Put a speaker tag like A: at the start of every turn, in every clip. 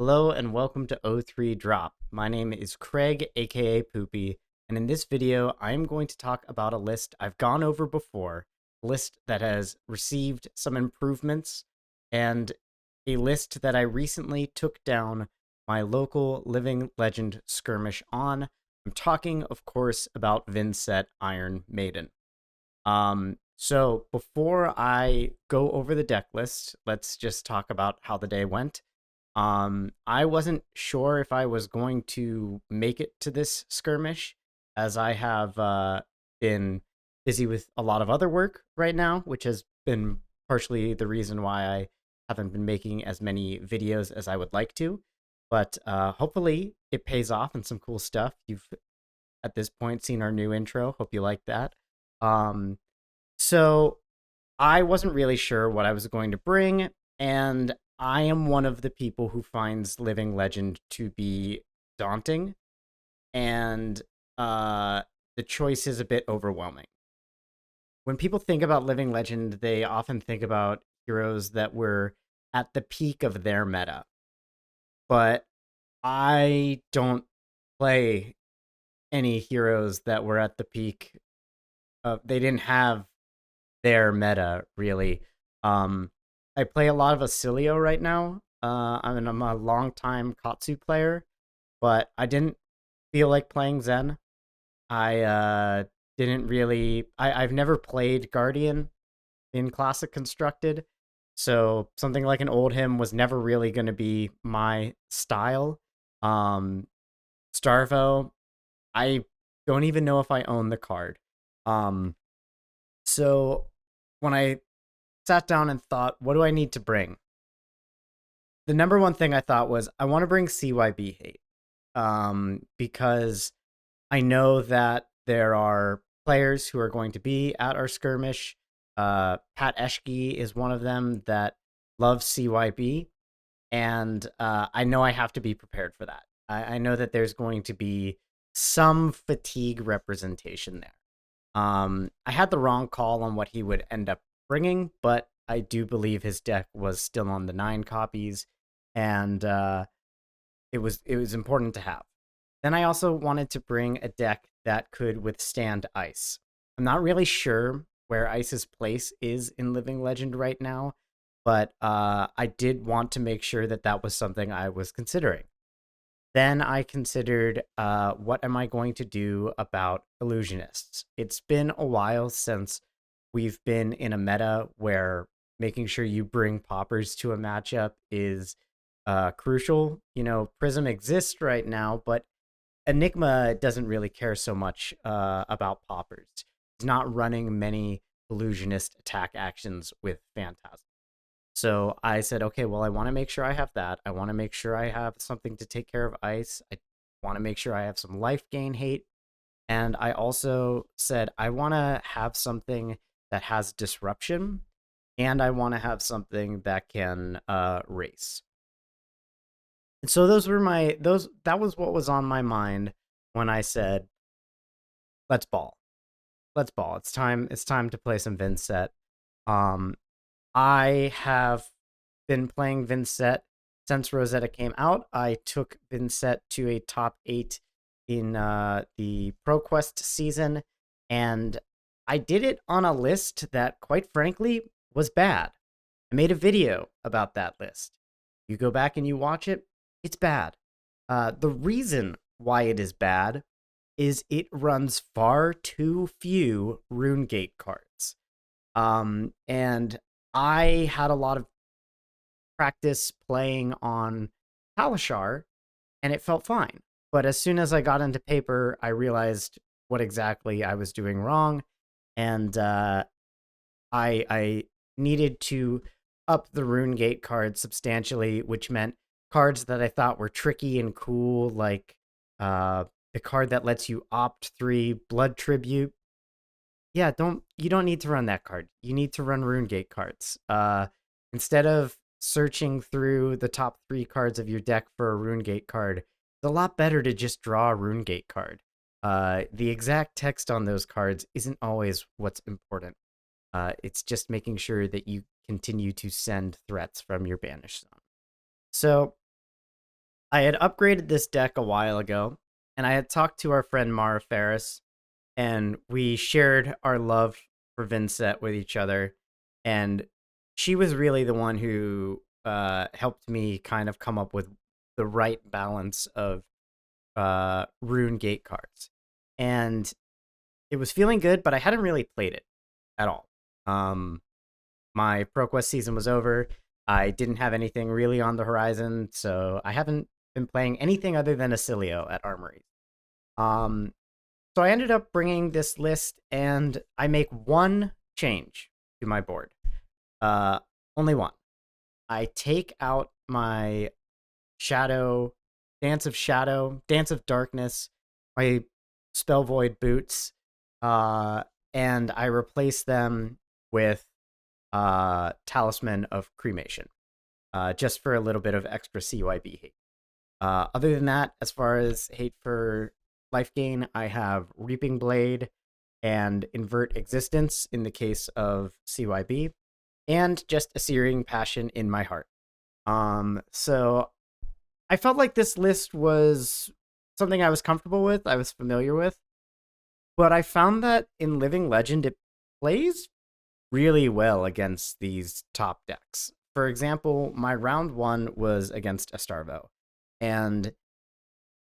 A: Hello and welcome to O3 Drop. My name is Craig, aka Poopy, and in this video, I am going to talk about a list I've gone over before, a list that has received some improvements, and a list that I recently took down my local living legend skirmish on. I'm talking, of course, about Vynnset Iron Maiden. So before I go over the deck list, let's just talk about how the day went. I wasn't sure if I was going to make it to this skirmish, as I have been busy with a lot of other work right now, which has been partially the reason why I haven't been making as many videos as I would like to. But hopefully it pays off and some cool stuff. You've at this point seen our new intro. Hope you like that. Um, so I wasn't really sure what I was going to bring, and I am one of the people who finds Living Legend to be daunting, and the choice is a bit overwhelming. When people think about Living Legend, they often think about heroes that were at the peak of their meta, but I don't play any heroes that were at the peak of. They didn't have their meta really. Um, I play a lot of Acilio right now. I'm a long time Katsu player, but I didn't feel like playing Zen. I didn't really. I've never played Guardian in Classic Constructed, so something like an old him was never really going to be my style. Um, Starvo, I don't even know if I own the card. Um, so when I sat down and thought, what do I need to bring? The number one thing I thought was I want to bring CYB hate, because I know that there are players who are going to be at our skirmish. Pat Eschke is one of them that loves CYB, and I know I have to be prepared for that. I know that there's going to be some fatigue representation there. I had the wrong call on what he would end up bringing, but I do believe his deck was still on the 9 copies, and it was important to have. Then I also wanted to bring a deck that could withstand ice. I'm not really sure where Ice's place is in Living Legend right now, but I did want to make sure that that was something I was considering. Then I considered, what am I going to do about illusionists? It's been a while since we've been in a meta where making sure you bring poppers to a matchup is crucial. You know, Prism exists right now, but Enigma doesn't really care so much about poppers. He's not running many illusionist attack actions with Phantasm. So I said, okay, well, I want to make sure I have that. I want to make sure I have something to take care of ice. I want to make sure I have some life gain hate. And I also said, I want to have something that has disruption, and I want to have something that can race. And so that was what was on my mind when I said, let's ball. Let's ball. It's time to play some Vynnset. Um I have been playing Vynnset since Rosetta came out. I took Vynnset to a top 8 in the ProQuest season, and I did it on a list that, quite frankly, was bad. I made a video about that list. You go back and you watch it, it's bad. The reason why it is bad is it runs far too few Runegate cards. And I had a lot of practice playing on Talishar, and it felt fine. But as soon as I got into paper, I realized what exactly I was doing wrong, and I needed to up the Runegate cards substantially, which meant cards that I thought were tricky and cool, like the card that lets you opt 3 Blood Tribute. Yeah, you don't need to run that card. You need to run Runegate cards. Instead of searching through the top 3 cards of your deck for a Runegate card, it's a lot better to just draw a Runegate card. The exact text on those cards isn't always what's important. It's just making sure that you continue to send threats from your banish zone. So I had upgraded this deck a while ago, and I had talked to our friend Mara Ferris, and we shared our love for Vynnset with each other. And she was really the one who helped me kind of come up with the right balance of rune gate cards. And it was feeling good, but I hadn't really played it at all. Um, my ProQuest season was over. I didn't have anything really on the horizon, so I haven't been playing anything other than Acilio at Armory. Um, so I ended up bringing this list, and I make one change to my board. Uh, Only one. I take out my Shadow, Dance of Darkness, my Spell Void boots, and I replace them with Talisman of Cremation, just for a little bit of extra CYB hate. Other than that, as far as hate for life gain, I have Reaping Blade and Invert Existence in the case of CYB, and just a Searing Passion in my heart. So I felt like this list was something I was comfortable with, I was familiar with, but I found that in Living Legend it plays really well against these top decks. For example, my round one was against Estarvo, and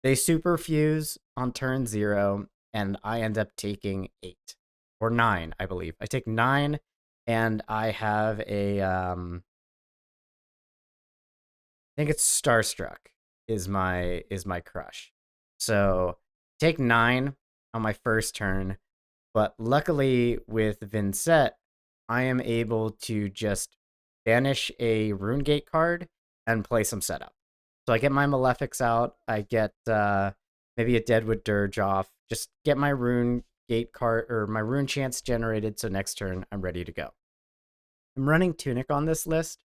A: they super fuse on turn 0, and I end up taking 8 or 9, I believe. I take 9, and I have I think it's Starstruck is my crush. So take 9 on my first turn, but luckily with Vynnset, I am able to just banish a Rune Gate card and play some setup. So I get my Malefics out, I get maybe a Deadwood Dirge off, just get my Rune Gate card or my Rune Chance generated, so next turn I'm ready to go. I'm running Tunic on this list,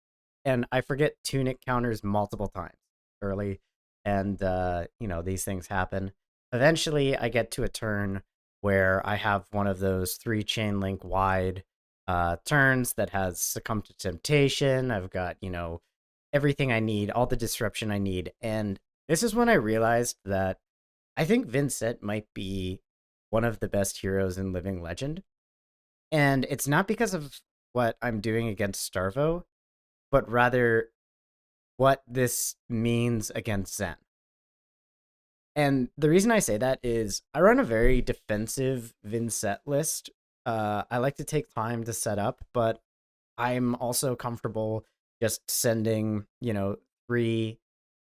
A: and I forget Tunic counters multiple times early, and these things happen. Eventually, I get to a turn where I have one of those 3 chain link wide turns that has Succumb to Temptation. I've got everything I need, all the disruption I need, and this is when I realized that I think Vynnset might be one of the best heroes in Living Legend, and it's not because of what I'm doing against Starvo, but rather what this means against Zen. And the reason I say that is I run a very defensive Vynnset list. I like to take time to set up, but I'm also comfortable just sending, 3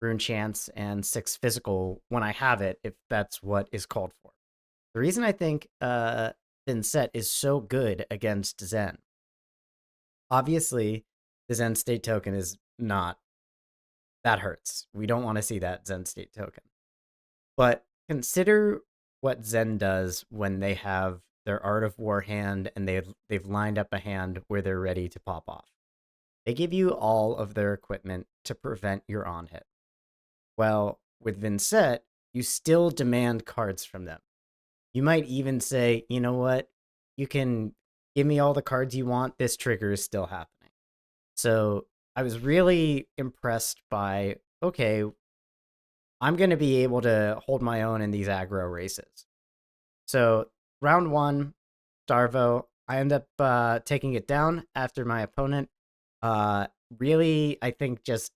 A: Rune Chance and 6 physical when I have it, if that's what is called for. The reason I think Vynnset is so good against Zen, obviously, the Zen State token is not. That hurts. We don't want to see that Zen State token. But consider what Zen does when they have their Art of War hand and they've lined up a hand where they're ready to pop off. They give you all of their equipment to prevent your on hit. Well, with Vynnset, you still demand cards from them. You might even say, you know what? You can give me all the cards you want. This trigger is still happening. So I was really impressed by, okay, I'm going to be able to hold my own in these aggro races. So round 1, Starvo, I end up taking it down after my opponent really, I think, just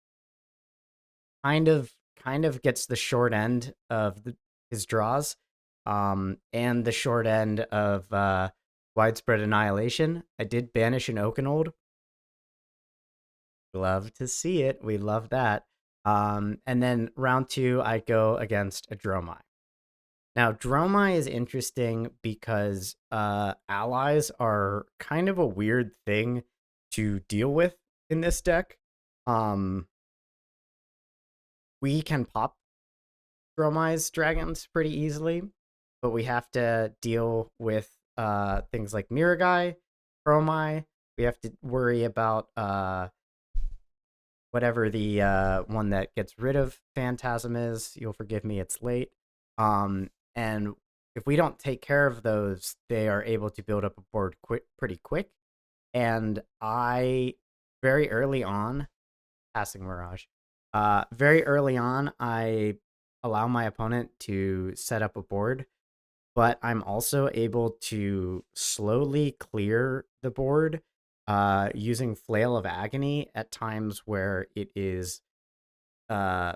A: kind of gets the short end of his draws, and the short end of Widespread Annihilation. I did banish an Oakenold. Love to see it. We love that. And then round 2, I go against a Dromai. Now, Dromai is interesting because allies are kind of a weird thing to deal with in this deck. We can pop Dromai's dragons pretty easily, but we have to deal with things like Miragai, Dromai. We have to worry about whatever the one that gets rid of Phantasm is. You'll forgive me, it's late. And if we don't take care of those, they are able to build up a board pretty quick. And I, very early on, Passing Mirage, Very early on, I allow my opponent to set up a board, but I'm also able to slowly clear the board using Flail of Agony at times where it is uh,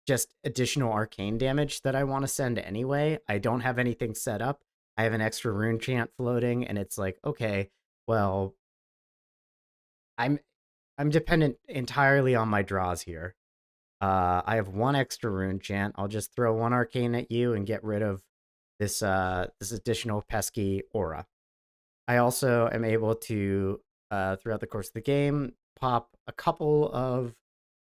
A: just additional arcane damage that I want to send anyway. I don't have anything set up. I have an extra rune chant floating, and it's like, okay, well, I'm I'm dependent entirely on my draws here. I have one extra rune chant. I'll just throw one arcane at you and get rid of this additional pesky aura. I also am able to throughout the course of the game pop a couple of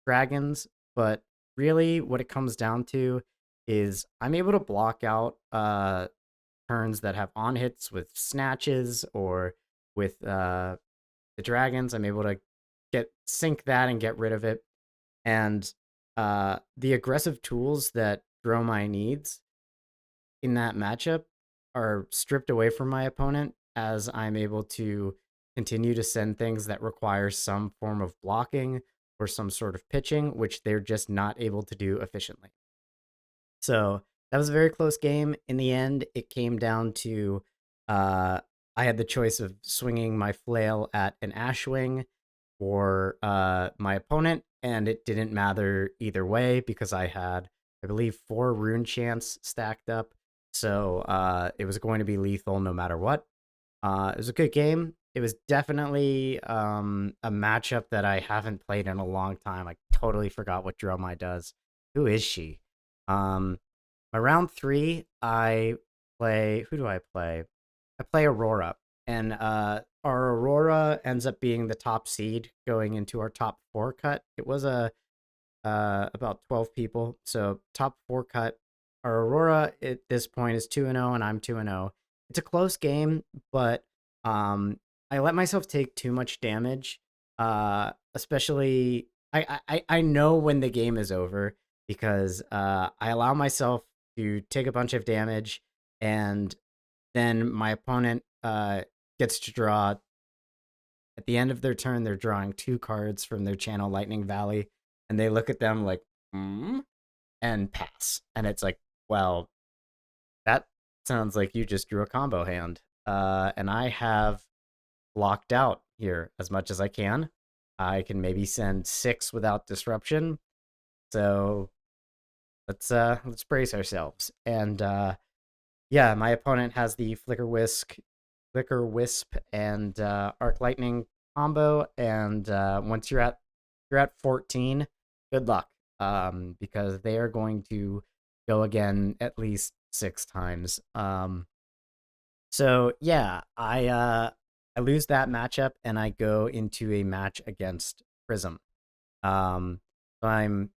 A: dragons, but really what it comes down to is I'm able to block out turns that have on hits with snatches or with the dragons. I'm able to get sync that and get rid of it. And the aggressive tools that Dromai needs in that matchup are stripped away from my opponent as I'm able to continue to send things that require some form of blocking or some sort of pitching, which they're just not able to do efficiently. So that was a very close game. In the end, it came down to I had the choice of swinging my flail at an Ashwing or my opponent, and it didn't matter either way because I had, I believe, 4 rune chants stacked up. So it was going to be lethal no matter what. It was a good game. It was definitely a matchup that I haven't played in a long time. I totally forgot what Dromai does. Who is she? Um, my round 3, I play. Who do I play? I play Aurora, and our Aurora ends up being the top seed going into our top 4 cut. It was a about 12 people, so top 4 cut. Our Aurora at this point is 2-0, and I'm 2-0. It's a close game, but I let myself take too much damage. Especially, I know when the game is over because I allow myself to take a bunch of damage, and then my opponent gets to draw at the end of their turn. They're drawing 2 cards from their channel Lightning Valley, and they look at them like, hmm, and pass. And it's like, well, that sounds like you just drew a combo hand. And I have blocked out here as much as I can. I can maybe send 6 without disruption. So let's brace ourselves. And yeah, my opponent has the Flicker Wisp, and Arc Lightning combo. And once you're at 14, good luck, because they are going to go again at least 6 times. So yeah, I lose that matchup and I go into a match against Prism. So I'm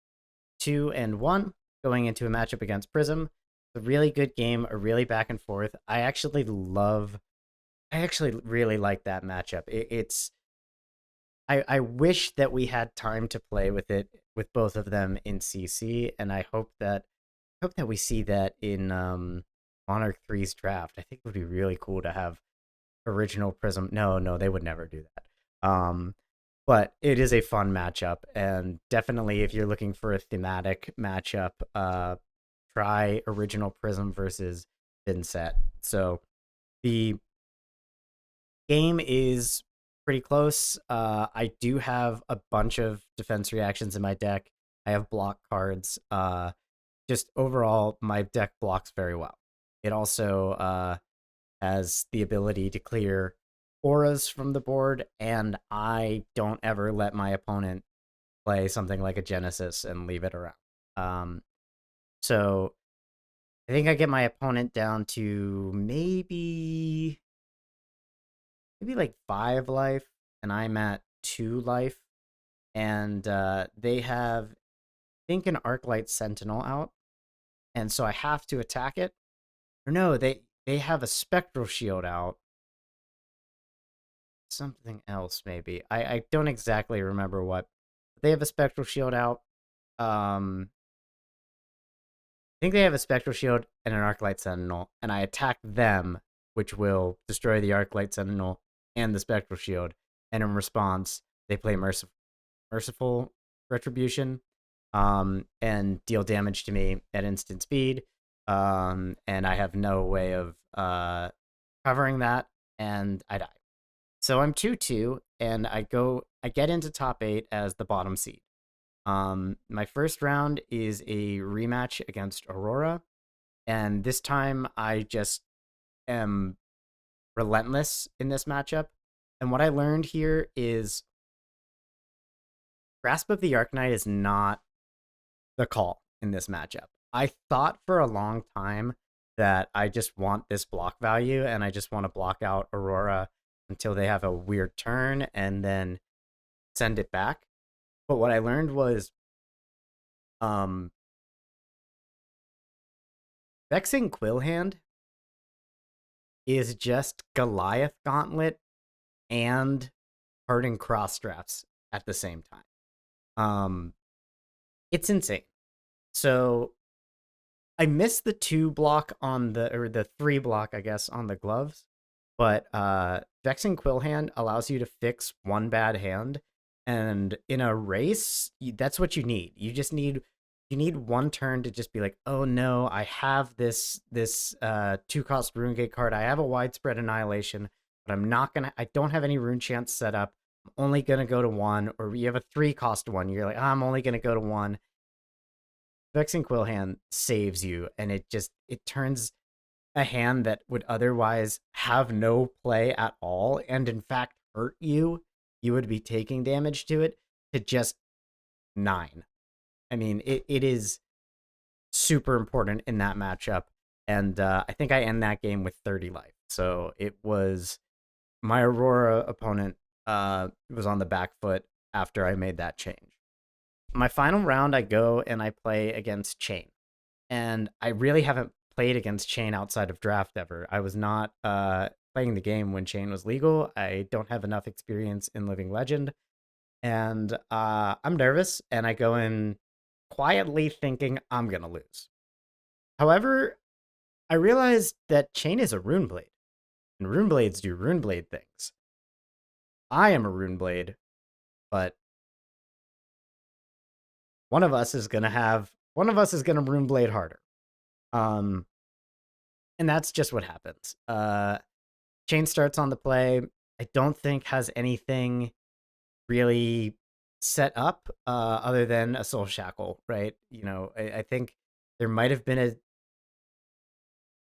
A: 2-1 going into a matchup against Prism. It's a really good game, a really back and forth. I actually really like that matchup. I wish that we had time to play with it with both of them in CC, and I hope that we see that in Monarch 3's draft. I think it would be really cool to have original Prism. No, they would never do that. But it is a fun matchup, and definitely if you're looking for a thematic matchup, try original Prism versus Vynnset. So the game is pretty close. I do have a bunch of defense reactions in my deck. I have block cards. Just overall, my deck blocks very well. It also has the ability to clear auras from the board, and I don't ever let my opponent play something like a Genesis and leave it around. So I think I get my opponent down to maybe like 5 life, and I'm at 2 life, and they have, I think, an Arclight Sentinel out, and so I have to attack it. Or no, they have a Spectral Shield out. Something else maybe. I don't exactly remember what. They have a Spectral Shield out. I think they have a Spectral Shield and an Arclight Sentinel, and I attack them, which will destroy the Arclight Sentinel and the Spectral Shield. And in response, they play Merciful Retribution, and deal damage to me at instant speed. And I have no way of covering that, and I die. So I'm 2-2, and I get into top 8 as the bottom seed. My first round is a rematch against Aurora, and this time I just am relentless in this matchup. And what I learned here is Grasp of the Arknight is not the call in this matchup. I thought for a long time that I just want this block value and I just want to block out Aurora until they have a weird turn and then send it back. But what I learned was Vexing Quillhand is just Goliath Gauntlet and Hardened Cross Straps at the same time. It's insane. So I missed the 2 block on the 3 block, I guess, on the gloves. But Vexing Quillhand allows you to fix one bad hand, and in a race, that's what you need. You need one turn to just be like, oh no, I have this 2-cost Rune Gate card. I have a Widespread Annihilation, but I don't have any Rune Chance set up. I'm only gonna go to 1, or you have a 3-cost one. You're like, I'm only gonna go to 1. Vexing Quillhand saves you, and it turns a hand that would otherwise have no play at all and in fact hurt you, you would be taking damage to it, to just 9. I mean, it is super important in that matchup, and I think I end that game with 30 life. So it was my Aurora opponent was on the back foot after I made that change. My final round, I go and I play against Chain, and I really haven't played against Chain outside of draft ever. I was not playing the game when Chain was legal. I don't have enough experience in Living Legend, and I'm nervous, and I go in quietly thinking I'm gonna lose. However, I realized that Chain is a Runeblade, and Runeblades do Runeblade things. I am a Runeblade, but one of us is gonna Runeblade harder. And that's just what happens. Chain starts on the play. I don't think has anything really set up other than a Soul Shackle, right? You know, I think there might have been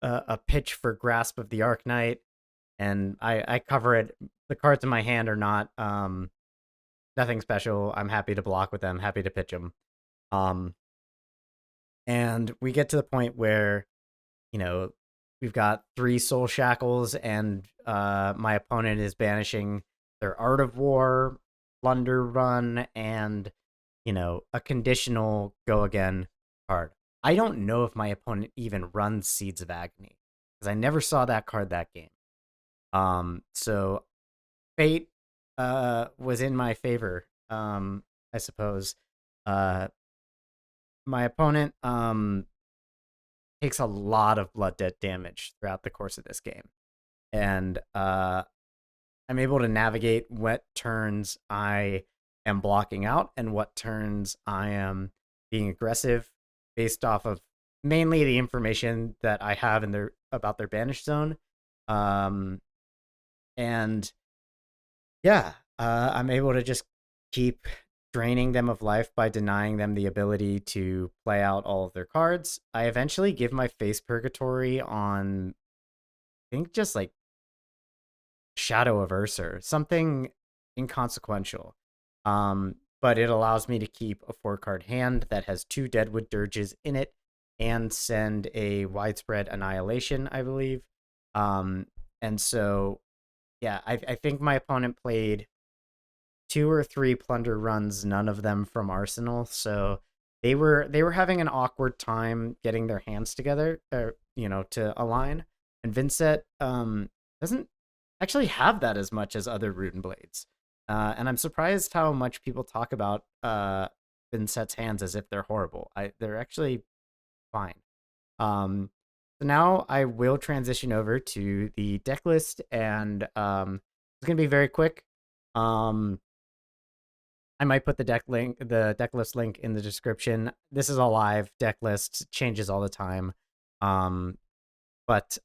A: a pitch for Grasp of the Arknight, and I cover it. The cards in my hand are not nothing special. I'm happy to block with them, happy to pitch them. And we get to the point where, you know, we've got 3 Soul Shackles, and my opponent is banishing their Art of War, Plunder Run, and, you know, a conditional Go Again card. I don't know if my opponent even runs Seeds of Agony, because I never saw that card that game. So fate was in my favor, I suppose. My opponent takes a lot of blood debt damage throughout the course of this game, and I'm able to navigate what turns I am blocking out and what turns I am being aggressive based off of mainly the information that I have about their banish zone. And yeah, I'm able to just keep draining them of life by denying them the ability to play out all of their cards. I eventually give my face purgatory on, I think, just like Shadow of Ursa, something inconsequential. But it allows me to keep a 4-card hand that has 2 Deadwood Dirges in it and send a Widespread Annihilation, I believe. And so, yeah, I think my opponent played 2 or 3 Plunder runs, none of them from Arsenal. So they were having an awkward time getting their hands together, or, you know, to align. And Vynnset doesn't actually have that as much as other Rune Blades. And I'm surprised how much people talk about Vynnset's hands as if they're horrible. They're actually fine. So now I will transition over to the deck list, and it's going to be very quick. I might put the deck list link in the description. This is a live deck list, changes all the time. Um, but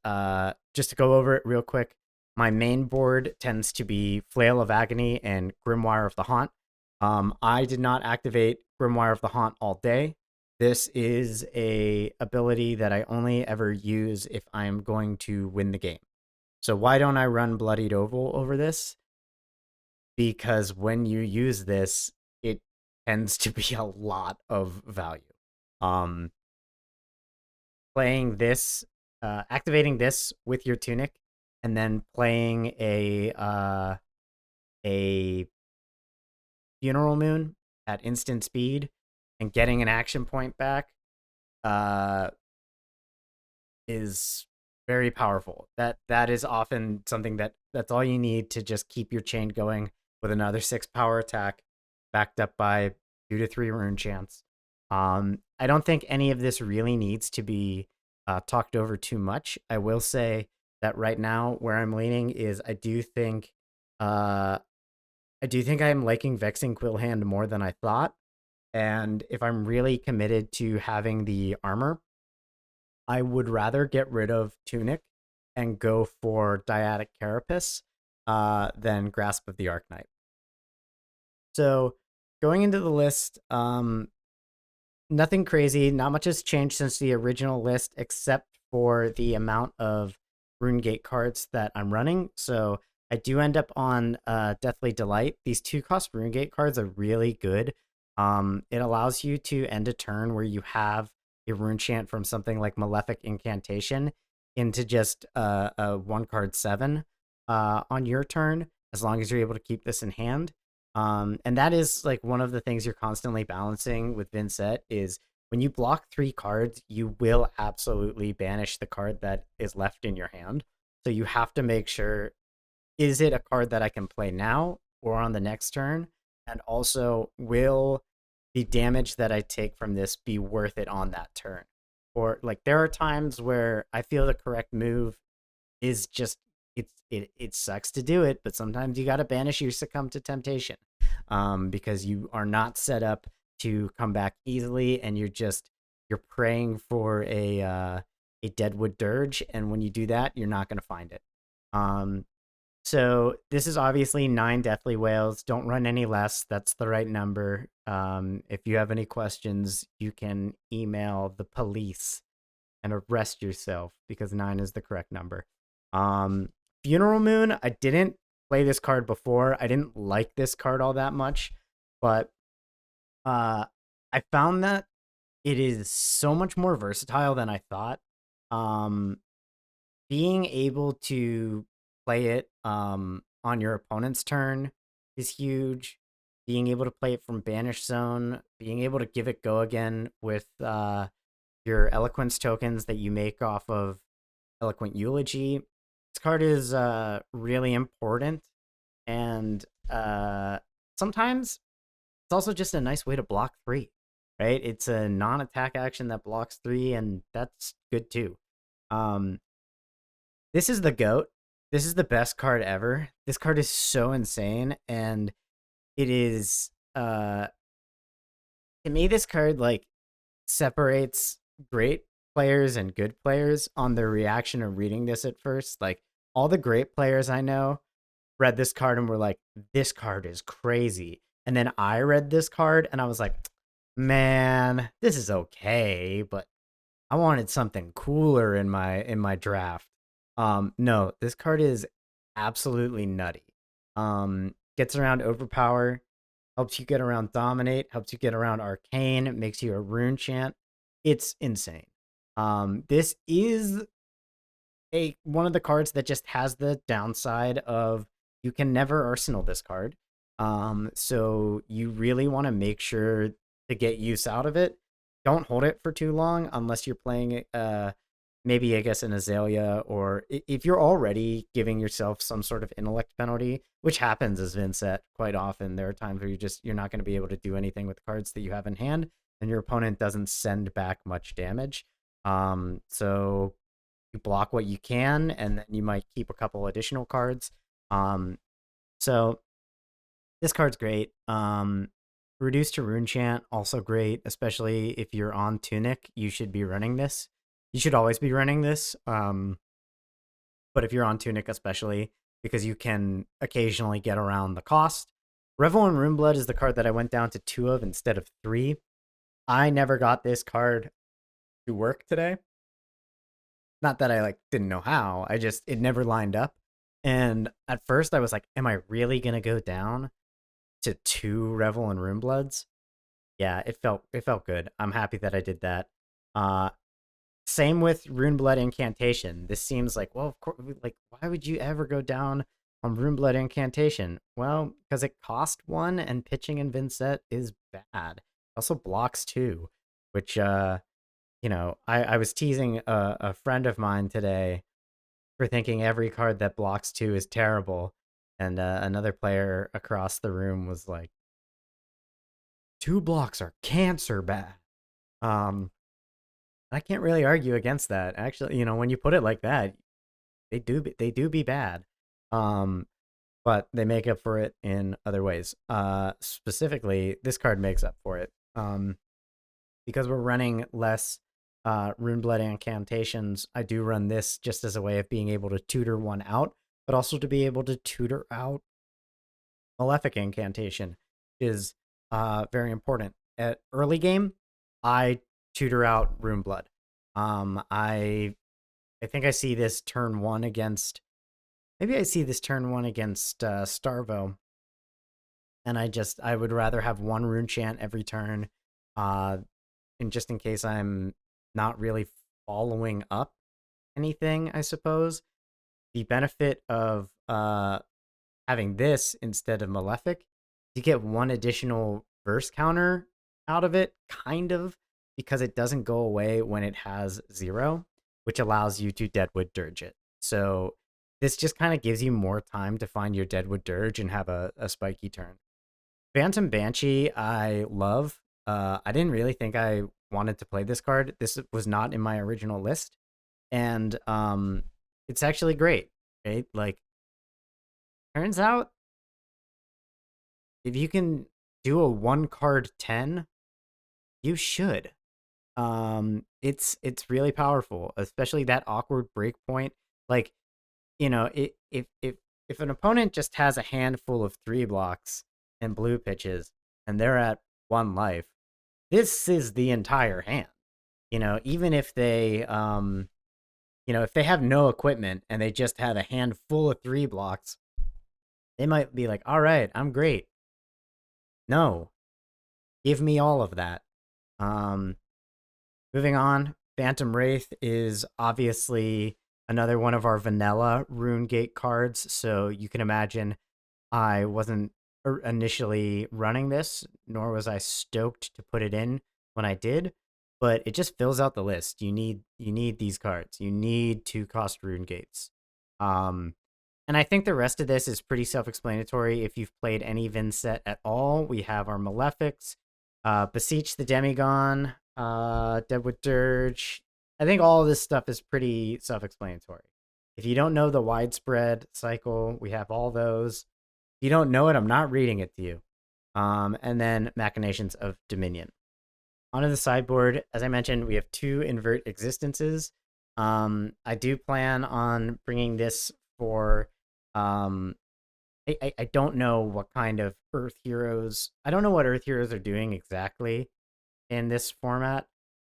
A: just to go over it real quick, my main board tends to be Flail of Agony and Grimoire of the Haunt. I did not activate Grimoire of the Haunt all day. This is a ability that I only ever use if I'm going to win the game. So why don't I run Bloodied Oval over this? Because when you use this, it tends to be a lot of value. Um, Playing this, activating this with your tunic, and then playing a funeral moon at instant speed and getting an action point back uh, is very powerful. That is often something that's all you need to just keep your chain going with another 6 power attack, backed up by 2 to 3 rune chance. I don't think any of this really needs to be talked over too much. I will say that right now, where I'm leaning is uh, I do think I'm liking Vexing Quill Hand more than I thought. And if I'm really committed to having the armor, I would rather get rid of Tunic and go for Dyadic Carapace than Grasp of the Arknight. So going into the list, nothing crazy. Not much has changed since the original list, except for the amount of RuneGate cards that I'm running. So I do end up on Deathly Delight. These 2-cost RuneGate cards are really good. It allows you to end a turn where you have a rune chant from something like Malefic Incantation into just a 1-card 7 on your turn, as long as you're able to keep this in hand. And that is like one of the things you're constantly balancing with Vynnset is when you block 3 cards, you will absolutely banish the card that is left in your hand. So you have to make sure, is it a card that I can play now or on the next turn? And also, will the damage that I take from this be worth it on that turn? Or like there are times where I feel the correct move is just it sucks to do it, but sometimes you got to banish your Succumb to Temptation, because you are not set up to come back easily, and you're praying for a Deadwood Dirge, and when you do that, you're not going to find it. So this is obviously 9 Deathly Whales. Don't run any less. That's the right number. If you have any questions, you can email the police and arrest yourself because 9 is the correct number. Funeral Moon, I didn't play this card before. I didn't like this card all that much, but I found that it is so much more versatile than I thought. Being able to play it on your opponent's turn is huge. Being able to play it from Banish Zone, being able to give it go again with your Eloquence tokens that you make off of Eloquent Eulogy. This card is really important, and sometimes it's also just a nice way to block 3, right? It's a non-attack action that blocks 3, and that's good too. This is the GOAT. This is the best card ever. This card is so insane, and it is to me, this card like separates great players and good players on their reaction of reading this at first. Like all the great players I know read this card and were like, this card is crazy. And then I read this card and I was like, man, this is okay, but I wanted something cooler in my draft. No, this card is absolutely nutty. Gets around Overpower, helps you get around Dominate, helps you get around Arcane, it makes you a rune chant. It's insane. This is one of the cards that just has the downside of you can never arsenal this card. So you really want to make sure to get use out of it. Don't hold it for too long unless you're playing maybe I guess an Azalea, or if you're already giving yourself some sort of intellect penalty, which happens as Vynnset quite often. There are times where you're not going to be able to do anything with cards that you have in hand, and your opponent doesn't send back much damage. So you block what you can, and then you might keep a couple additional cards. So this card's great. Reduce to Rune Chant, also great, especially if you're on Tunic. You should be running this. You should always be running this. But if you're on Tunic, especially because you can occasionally get around the cost. Revel in Runeblood is the card that I went down to 2 of instead of 3. I never got this card to work today. Not that I didn't know how. It never lined up. And at first I was like, am I really gonna go down to 2 Revel and Runebloods? Yeah, it felt good. I'm happy that I did that. Uh Same with Runeblood Incantation. This seems like, well, of course, why would you ever go down on Runeblood Incantation? Well, because it cost 1 and pitching in Vynnset is bad. It also blocks 2, which I was teasing a friend of mine today for thinking every card that blocks 2 is terrible. And another player across the room was like, 2 blocks are cancer bad. I can't really argue against that. Actually, when you put it like that, they do be bad. But they make up for it in other ways. Specifically, this card makes up for it. Because we're running less Runeblood Incantations, I do run this just as a way of being able to tutor one out, but also to be able to tutor out Malefic Incantation is very important. At early game, I tutor out Runeblood. I think I see this turn 1 against. Maybe I see this turn 1 against Starvo, and I would rather have 1 Rune Chant every turn, and just in case I'm not really following up anything, I suppose. The benefit of having this instead of Malefic, you get 1 additional verse counter out of it, kind of, because it doesn't go away when it has 0, which allows you to Deadwood Dirge it. So this just kind of gives you more time to find your Deadwood Dirge and have a spiky turn. Phantom Banshee, I love. I didn't really think I wanted to play this card. This was not in my original list. And it's actually great, right? Turns out, if you can do a 1 card 10, you should. It's really powerful, especially that awkward breakpoint. Like, if an opponent just has a handful of 3 blocks and blue pitches and they're at 1 life, this is the entire hand. Even if they if they have no equipment and they just have a handful of 3 blocks, they might be like, all right, I'm great. No, give me all of that. Moving on, Phantom Wraith is obviously another one of our vanilla Rune Gate cards, so you can imagine I wasn't initially running this, nor was I stoked to put it in when I did, but it just fills out the list. You need these cards. You need 2 cost Rune Gates. And I think the rest of this is pretty self-explanatory. If you've played any Vynnset at all, we have our Malefics, Beseech the Demigon, Deadwood Dirge. I think all of this stuff is pretty self-explanatory. If you don't know the widespread cycle, we have all those. If you don't know it, I'm not reading it to you. And then Machinations of Dominion. Onto the sideboard, as I mentioned, we have 2 Invert Existences. I do plan on bringing this for. I don't know what kind of Earth Heroes. I don't know what Earth Heroes are doing exactly in this format,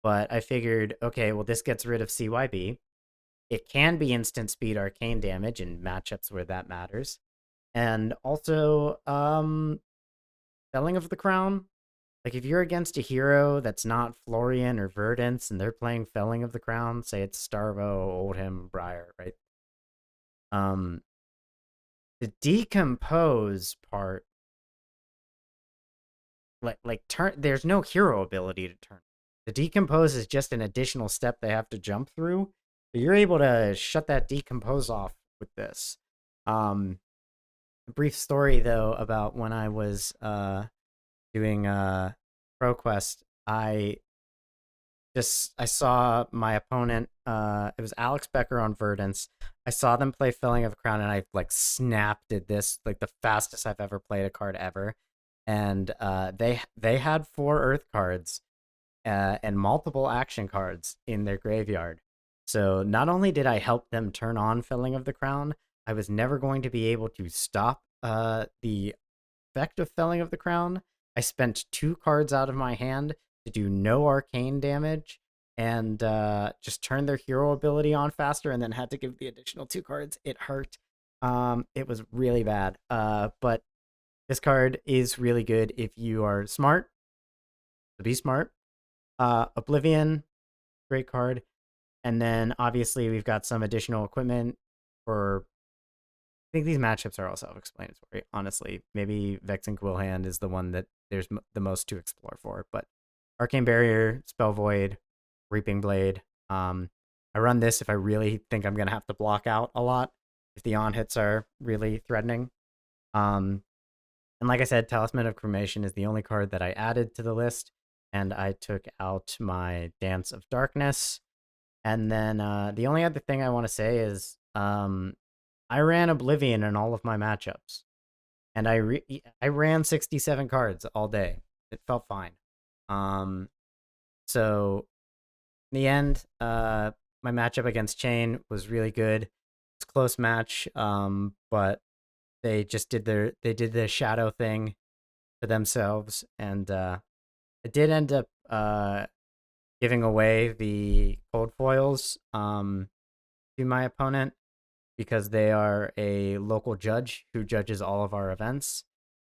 A: but I figured, okay, well, this gets rid of CYB. It can be instant speed arcane damage in matchups where that matters. And also, Felling of the Crown. If you're against a hero that's not Florian or Verdance and they're playing Felling of the Crown, say it's Starvo, Oldhim, Briar, right? The decompose part, turn. There's no hero ability to turn. The decompose is just an additional step they have to jump through. But you're able to shut that decompose off with this. A brief story though about when I was doing ProQuest. I saw my opponent. It was Alex Becker on Verdance. I saw them play Felling of the Crown, and I snapped at this the fastest I've ever played a card ever. and they had 4 Earth cards and multiple action cards in their graveyard. So not only did I help them turn on Felling of the Crown, I was never going to be able to stop the effect of Felling of the Crown. I spent 2 cards out of my hand to do no arcane damage and just turn their hero ability on faster, and then had to give the additional 2 cards. It hurt. It was really bad. But this card is really good if you are smart. So be smart. Oblivion, great card. And then obviously we've got some additional equipment for. I think these matchups are all self-explanatory. Honestly, maybe Vex and Quillhand is the one that there's the most to explore for. But Arcane Barrier, Spell Void, Reaping Blade. I run this if I really think I'm gonna have to block out a lot. If the on hits are really threatening. And like I said, Talisman of Cremation is the only card that I added to the list, and I took out my Dance of Darkness. And then the only other thing I want to say is I ran Oblivion in all of my matchups, and I ran 67 cards all day. It felt fine. So in the end, my matchup against Chain was really good. It's a close match, but they just did the shadow thing for themselves, and I did end up giving away the cold foils to my opponent because they are a local judge who judges all of our events,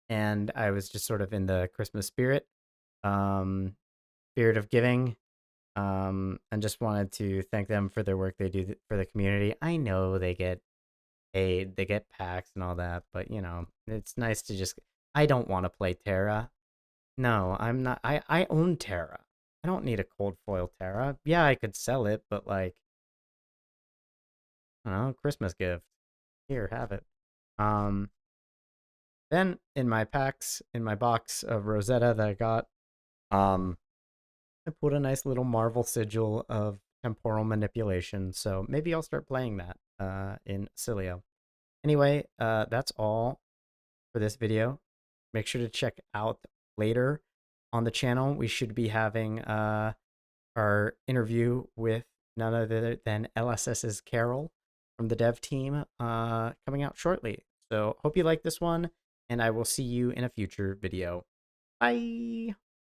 A: and I was just sort of in the Christmas spirit, spirit of giving, and just wanted to thank them for their work they do for the community. I know they get paid, they get packs and all that, but it's nice to just. I don't want to play Terra. No, I'm not. I own Terra. I don't need a cold foil Terra. Yeah, I could sell it, but like, I don't know, Christmas gift. Here, have it. Um, then in my packs, in my box of Rosetta that I got, I put a nice little Marvel sigil of temporal manipulation. So maybe I'll start playing that in Cilio. Anyway, that's all for this video. Make sure to check out later on the channel. We should be having our interview with none other than LSS's Carol from the dev team coming out shortly. So hope you like this one, and I will see you in a future video. Bye!